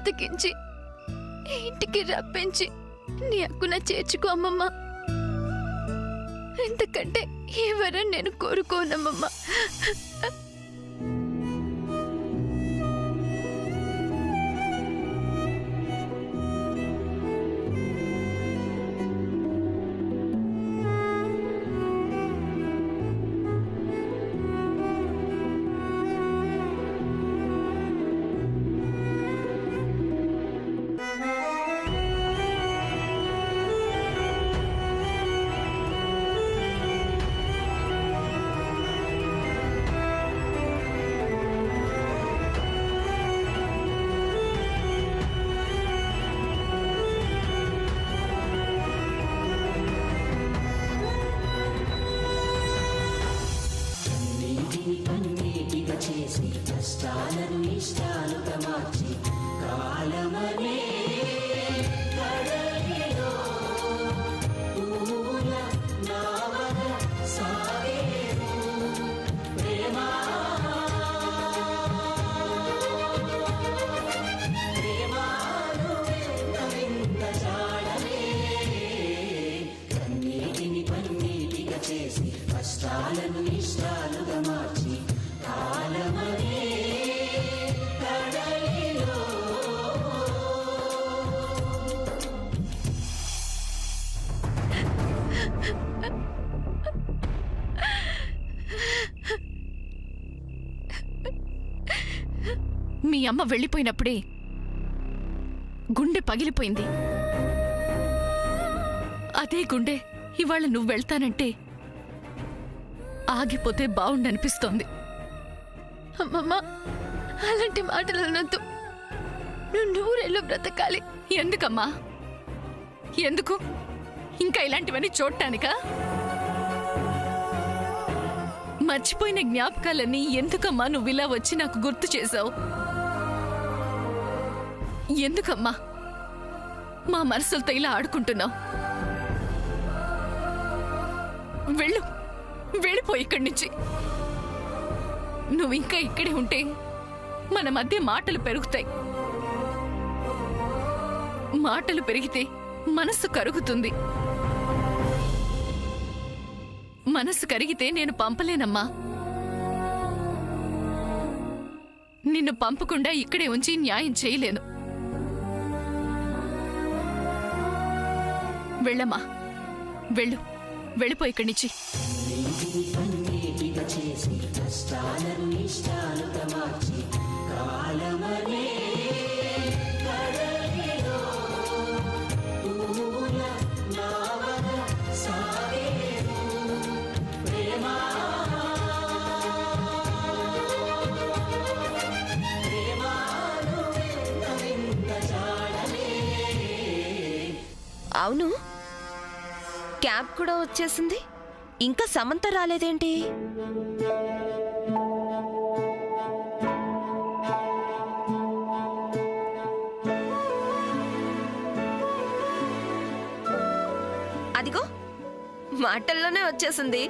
బ్రతికించి ఇంటికి రప్పించి నీ అక్కున చేర్చుకో అమ్మమ్మ. ఎందుకంటే ఎవరని నేను కోరుకోనమ్మమ్మ. మీ అమ్మ వెళ్ళిపోయినప్పుడే గుండె పగిలిపోయింది. అదే గుండె ఇవాళ నువ్వు వెళ్తానంటే ఆగిపోతే బావుండనిపిస్తోంది. అమ్మమ్మ, అలాంటి మాటలు అనొద్దు. నువ్వు నూరేళ్ళు బ్రతకాలి. ఎందుకమ్మా? ఎందుకు? ఇంకా ఇలాంటివన్నీ చూడటానికా? మర్చిపోయిన జ్ఞాపకాలన్నీ ఎందుకమ్మా నువ్విలా వచ్చి నాకు గుర్తు చేశావు? ఎందుకమ్మా మా మనసులతో ఇలా ఆడుకుంటున్నావు? వెళ్ళిపోయి ఇక్కడి నుంచి. నువ్వు ఇంకా ఇక్కడే ఉంటే మన మధ్య మాటలు పెరుగుతాయి. మాటలు పెరిగితే మనస్సు కరుగుతుంది. మనస్సు కరిగితే నేను పంపలేనమ్మా. నిన్ను పంపకుండా ఇక్కడే ఉంచి న్యాయం చేయలేను. వెళ్ళమ్మా, వెళ్ళిపో ఇక్కడి నుంచి. అవును, క్యాబ్ కూడా వచ్చేసింది. ఇంకా సమంత రాలేదేంటి? అదిగో మాటల్లోనే వచ్చేసింది.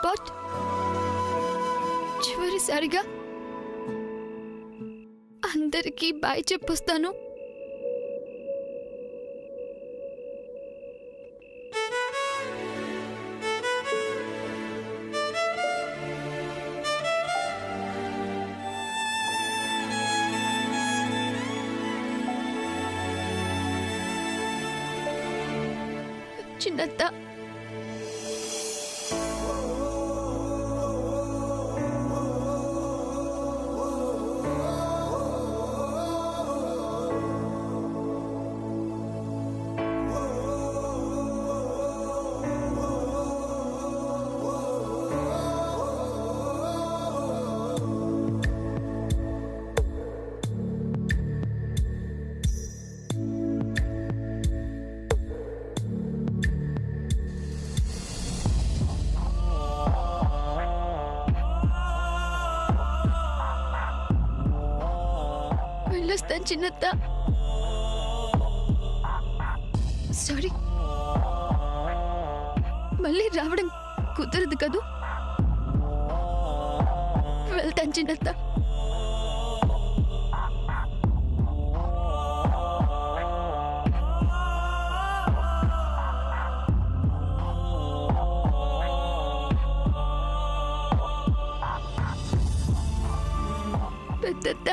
పాట్ చివరిసారిగా అందరికీ బాయ్ చెప్పొస్తాను. చిన్నత్త, చిన్నత్త. సారీ, మళ్ళీ రావడం కుదరదు కదూ. వెళ్తాను చిన్నత్త. పెద్దత్త,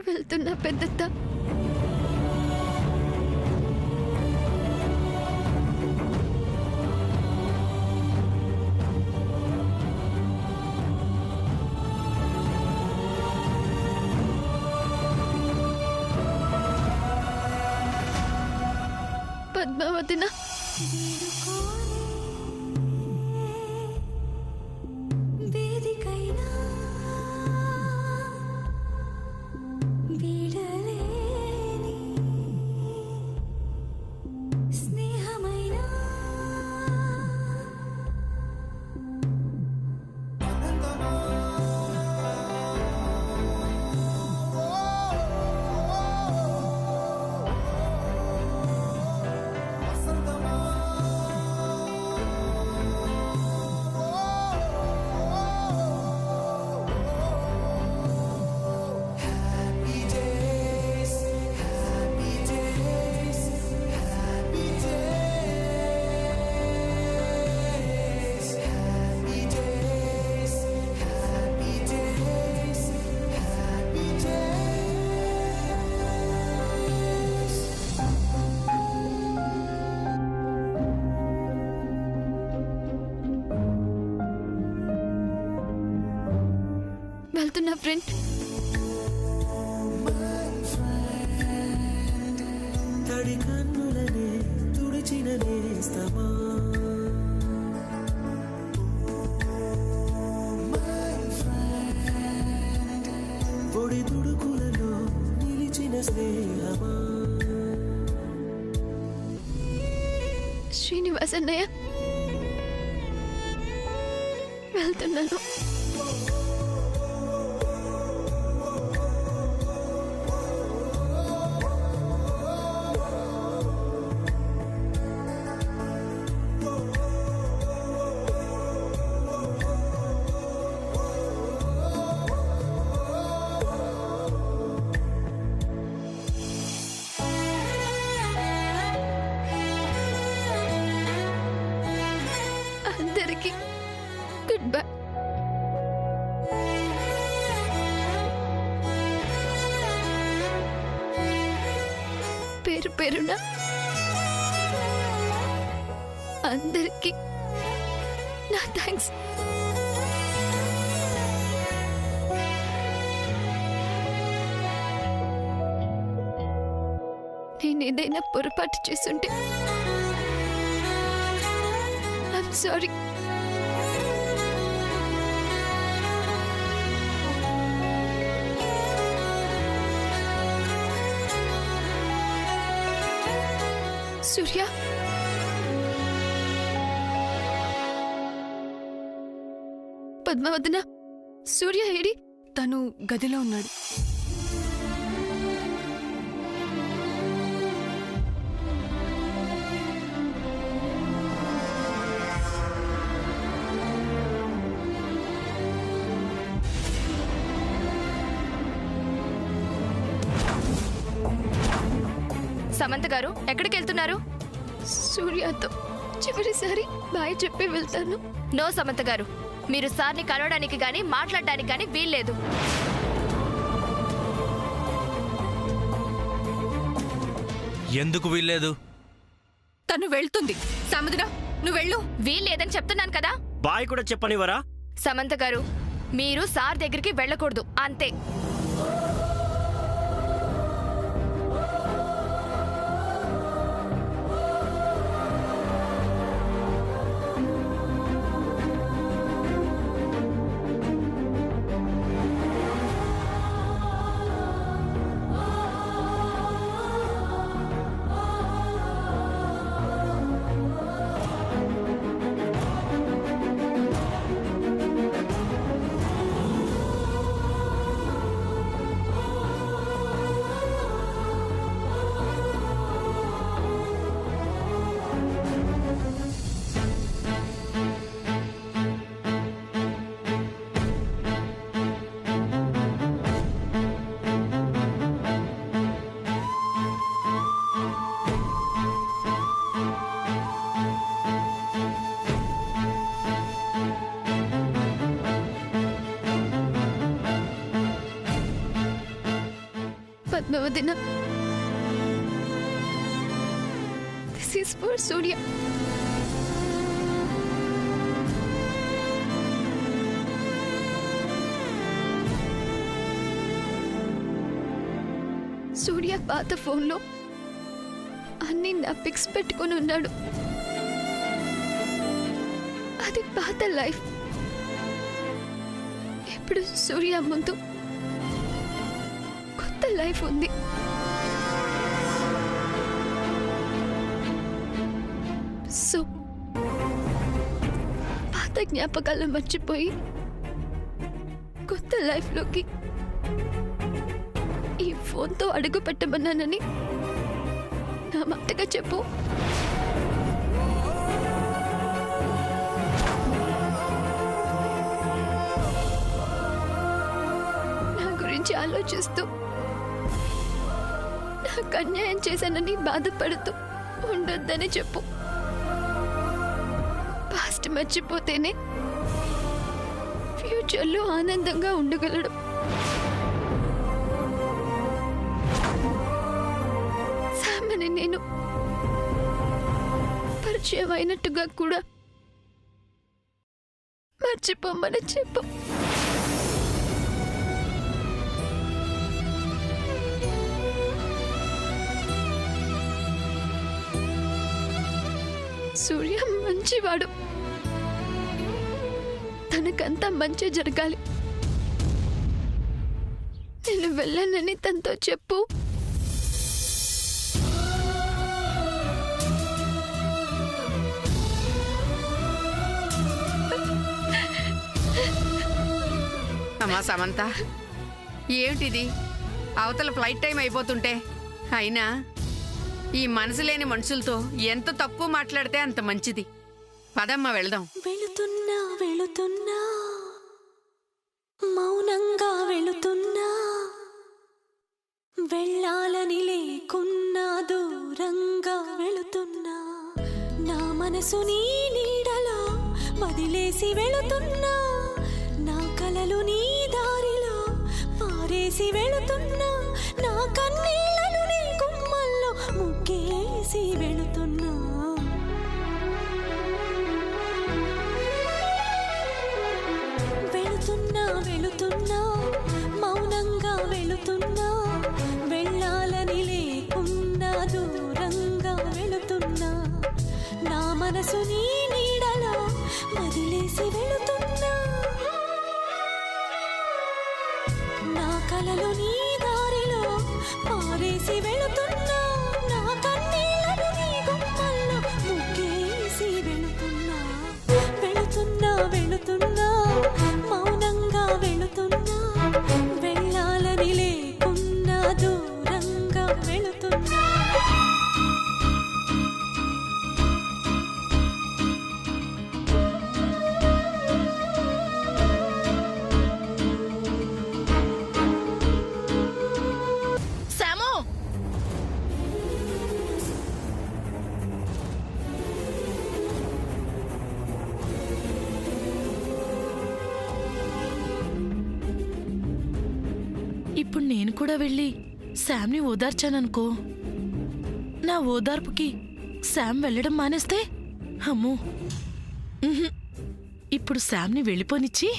వెళ్తున్నా పెద్దత్త. పద్మావతిన వెళ్తున్నా ఫ్రెండ్. తడి కన్నులనే తుడిచిన నేస్తమా, పొడి తుడుకులలో నిలిచిన స్నేహమా. శ్రీనివాస్ అన్నయ్య, వెళ్తున్నాను. అందరికీ గుడ్ బై. పేరు పేరున అందరికీ నా థ్యాంక్స్. నేను ఏదైనా పొరపాటు చేసుంటే ఐఎమ్ సారీ. సూర్య, పద్మావతిన, సూర్య ఏడి? తను గదిలో ఉన్నాడు. సమంత గారు, ఎక్కడికి వెళ్తున్నారు? సూర్యతో చివరిసారి బాయ్ చెప్పి వెళ్తాను. నో సమంత గారు, మీరు సార్ని కలవడానికి గాని మాట్లాడడానికి గాని వీల్లేదు. ఎందుకు వీల్లేదు? తను వెళ్తుంది. సముద్ర, నువ్వు వెళ్ళు. వీల్లేదని చెప్తున్నాను కదా. బాయ్ కూడా చెప్పనివరా? సమంత గారు, మీరు సార్ దగ్గరికి వెళ్ళకూడదు, అంతే. పద్మావతిన. దిస్ ఈస్ ఫర్ సూర్య. సూర్య పాత ఫోన్లో అన్ని నా పిక్స్ పెట్టుకొని ఉన్నాడు. అది పాత లైఫ్. ఇప్పుడు సూర్య ముందు కొత్త లైఫ్ ఉంది. సో పాత జ్ఞాపకాలు మర్చిపోయి కొత్త లైఫ్లోకి ఈ ఫోన్తో అడుగు పెట్టమన్నానని నా మాటగా చెప్పు. నా గురించి ఆలోచిస్తూ నాకు అన్యాయం చేశానని బాధపడుతూ ఉండొద్దని చెప్పు. పాస్ట్ మర్చిపోతేనే ఫ్యూచర్లో ఆనందంగా ఉండగలడు. సామని నేను పరిచయం అయినట్టుగా కూడా మర్చిపోమని చెప్పు. సూర్య మంచివాడు. తనకంతా మంచి జరగాలి. నేను వెళ్ళానని తనతో చెప్పు. అమ్మా సమంత, ఏమిటిది? అవతల ఫ్లైట్ టైం అయిపోతుంటే అయినా ఈ మనసు లేని మనుషులతో ఎంత తక్కువ మాట్లాడితే అంత మంచిది. పదమ్మా వెళదాం. వెళుతున్నా వెళుతున్నా మౌనంగా వెళుతున్నా, వెళ్ళాలని లేకున్నా దూరంగా వెళుతున్నా, నా మనసు నీ నీడలో వదిలేసి వెళుతున్నా, నా కలలు నీ దారిలో పారేసి వెళుతున్నా, నా కన్నీళ్లను నీ గుమ్మల్లో ముగ్గేసి వెళుతున్నా. వెళుతున్నా వెళుతున్నా మౌనంగా వెళుతున్నా, వెళ్ళాలని లేకున్నా దూరంగా వెళుతున్నా, నా మనసు నీ నీడలో వదిలేసి వెళుతున్నా, నా కలలు నీ దారిలో పారేసి వెళుతున్నా, నా కన్నీళ్లను నీ గుమ్మల్లో ముగ్గేసి వెళుతున్నా. వెళుతున్నా వెళుతున్నా మౌనంగా వెళుతున్నా, వెళ్ళాలని లేకున్నా దూరంగా వెళుతున్నా. శాము, ఇప్పుడు నేను కూడా వెళ్ళి శామ్ని ఓదార్చాననుకో, నా ఓదార్పుకి శామ్ వెళ్ళడం మానేస్తే అమ్మో. ఇప్పుడు శామ్ని వెళ్ళిపోనిచ్చి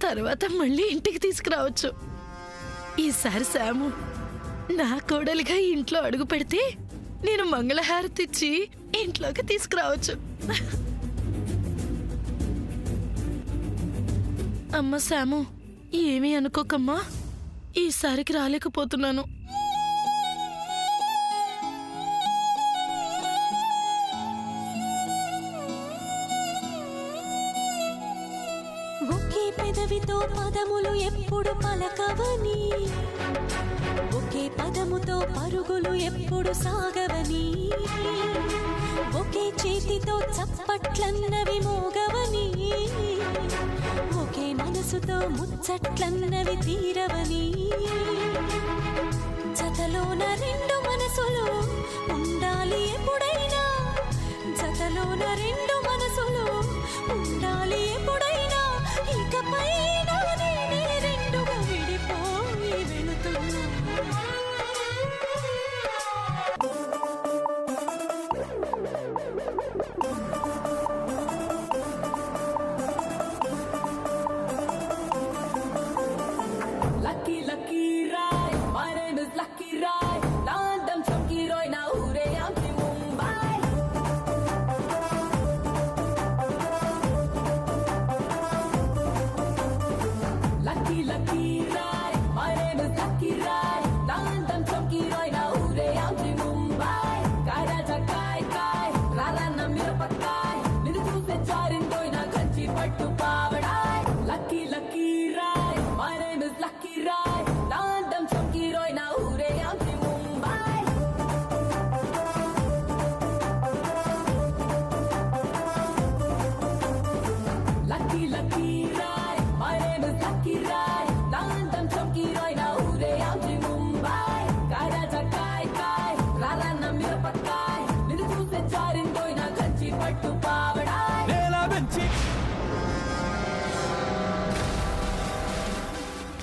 తర్వాత మళ్ళీ ఇంటికి తీసుకురావచ్చు. ఈసారి శాము నా కోడలిగా ఇంట్లో అడుగు పెడితే నేను మంగళహారతి ఇచ్చి ఇంట్లోకి తీసుకురావచ్చు. అమ్మ శాము, ఏమీ అనుకోకమ్మా, ఈసారికి రాలేకపోతున్నాను. ఒకే పెదవితో పదములు ఎప్పుడు పలకవని, ఒకే పదముతో పరుగులు ఎప్పుడు సాగవని, ఒకే చేతితో చప్పట్లన్నవి మోగవని, ఒకే మనసుతో ముచ్చట్లన్నవి తీరవని, జతలోన రెండు మనసులు ఉండాలి ఎప్పుడైనా, జతలోన రెండు మనసులు ఉండాలి ఎప్పుడైనా, ఇకపై నేనే రెండుగా విడిపోయి వెళుతున్నా.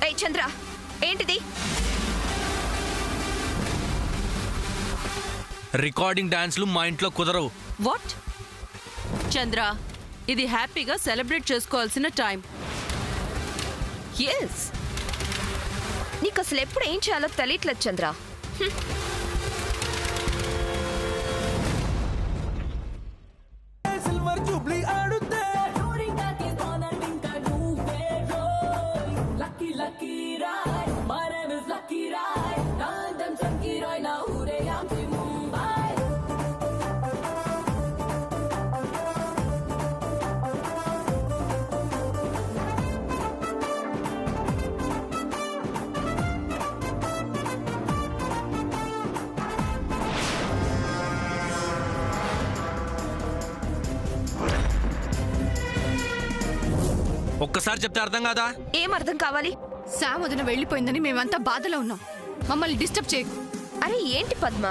ఏయ్ చంద్ర, ఏంటిది? రికార్డింగ్ డాన్స్లు మా ఇంట్లో కుదరవు. వాట్? చంద్ర, ఇది హ్యాపీగా సెలబ్రేట్ చేసుకోవాల్సిన టైం. ఎస్, నీకు అసలు ఎప్పుడు ఏం చేయాలో తెలియట్లేదు చంద్ర. సిల్వర్ జూబ్లీ ఆడుతే ఒక్కసారి చెప్తే అర్థం కాదా? ఏం అర్థం కావాలి? శామ్ వదిన వెళ్ళిపోయిందని మేమంతా బాధలో ఉన్నాం. మమ్మల్ని డిస్టర్బ్ చేయకు. అరే ఏంటి పద్మ,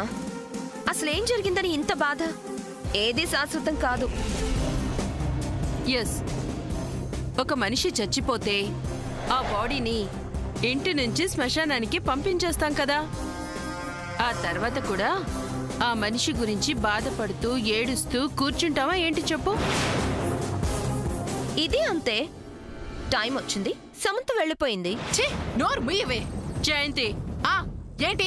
అసలు ఏం జరిగిందని ఇంత బాధ? ఏది శాశ్వతం కాదు. ఎస్, ఒక మనిషి చచ్చిపోతే ఆ బాడీని ఇంటి నుంచి శ్మశానానికి పంపించేస్తాం కదా. ఆ తర్వాత కూడా ఆ మనిషి గురించి బాధపడుతూ ఏడుస్తూ కూర్చుంటావా ఏంటి చెప్పు? ఇది అంతే. టైం వచ్చింది, సమంత వెళ్ళిపోయింది. ఛీ, నోరు ముయ్యవే. జయంతి, ఏంటి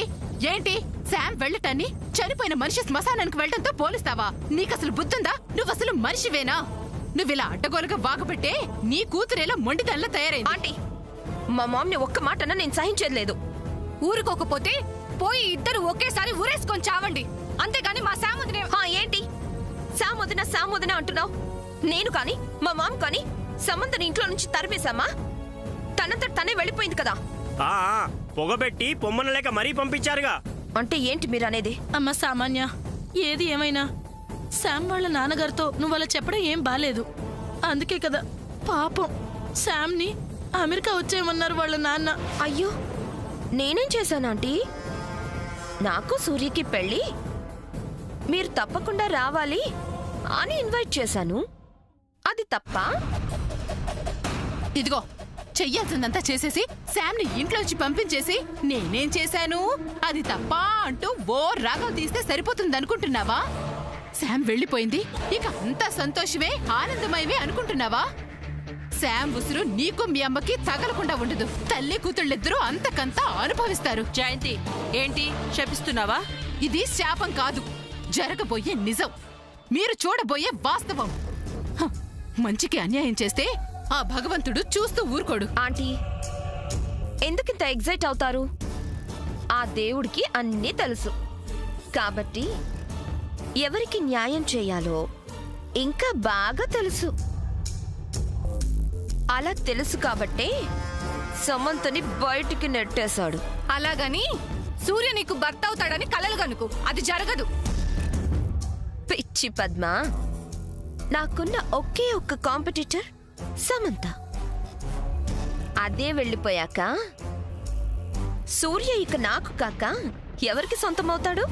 ఏంటి శామ్ వెళ్ళటాన్ని చనిపోయిన మనిషి శ్మశానానికి వెళ్ళడంతో పోలిస్తావా? నీకసలు బుద్ధుందా? నువ్వసలు మనిషివేనా? నువ్విలా అడ్డగోలుగా వాగబట్టే నీ కూతురేలా మొండిదల్లా తయారైంది. ఆంటీ, మా మామ్ని ఒక్క మాటన నేను సహించేది లేదు. ఊరుకోకపోతే పోయి ఇద్దరు ఒకేసారి ఊరేసుకొని చావండి, అంతేగాని మా శామ్ వదిన. ఏంటి శామ్ వదిన అంటున్నావు? నేను కానీ మా మామ్ కానీ సమంతని ఇంట్లో నుంచి తరిమేశామా? తనంత తనే వెళ్ళిపోయింది కదా. పొగబెట్టి పొమ్మనలేక మరీ పంపించారుగా. అంటే ఏంటి మీరు అనేది? అమ్మ సామాన్య, ఏది ఏమైనా శామ్ వాళ్ళ నాన్నగారితో నువ్వు అలా చెప్పడం ఏం బాలేదు. అందుకే కదా పాపం శామ్ని అమెరికా వచ్చేయమన్నారు వాళ్ళ నాన్న. అయ్యో, నేనేం చేశాను ఆంటీ? నాకు సూర్యకి పెళ్ళి, మీరు తప్పకుండా రావాలి అని ఇన్వైట్ చేశాను. అది తప్ప? ఇదిగో, చెయ్యాల్సిందంతా చేసేసి శామ్ని ఇంట్లోంచి పంపించేసి నేనేం చేశాను అది తప్ప అంటూ ఓ రాగం తీస్తే సరిపోతుంది అనుకుంటున్నావా? శామ్ వెళ్ళిపోయింది, ఇక అంతా సంతోషమే ఆనందమయమే అనుకుంటున్నావా? శామ్ ఉసురు నీకు మీ అమ్మకి తగలకుండా ఉండదు. తల్లి కూతుళ్ళిద్దరూ అంతకంతా అనుభవిస్తారు. జయంతి, ఏంటి శపిస్తున్నావా? ఇది శాపం కాదు, జరగబోయే నిజం, మీరు చూడబోయే వాస్తవం. హ, మంచికి అన్యాయం చేస్తే ఆ భగవంతుడు చూస్తూ ఊరుకోడు. ఆంటీ, ఎందుకింత ఎగ్జైట్ అవుతారు? ఆ దేవుడికి అన్నీ తెలుసు కాబట్టి ఎవరికి న్యాయం చేయాలో ఇంకా బాగా తెలుసు. అలా తెలుసు కాబట్టే సమంతని బయటికి నెట్టేశాడు. అలాగని సూర్య నీకు భర్త అవుతాడని కలలు గనుకు, అది జరగదు. పిచ్చి పద్మ, నాకున్న ఒకే ఒక్క కాంపిటీటర్ సమంత. అదే వెళ్ళిపోయాక సూర్య ఇక నాకు కాక ఎవరికి సొంతమవుతాడు?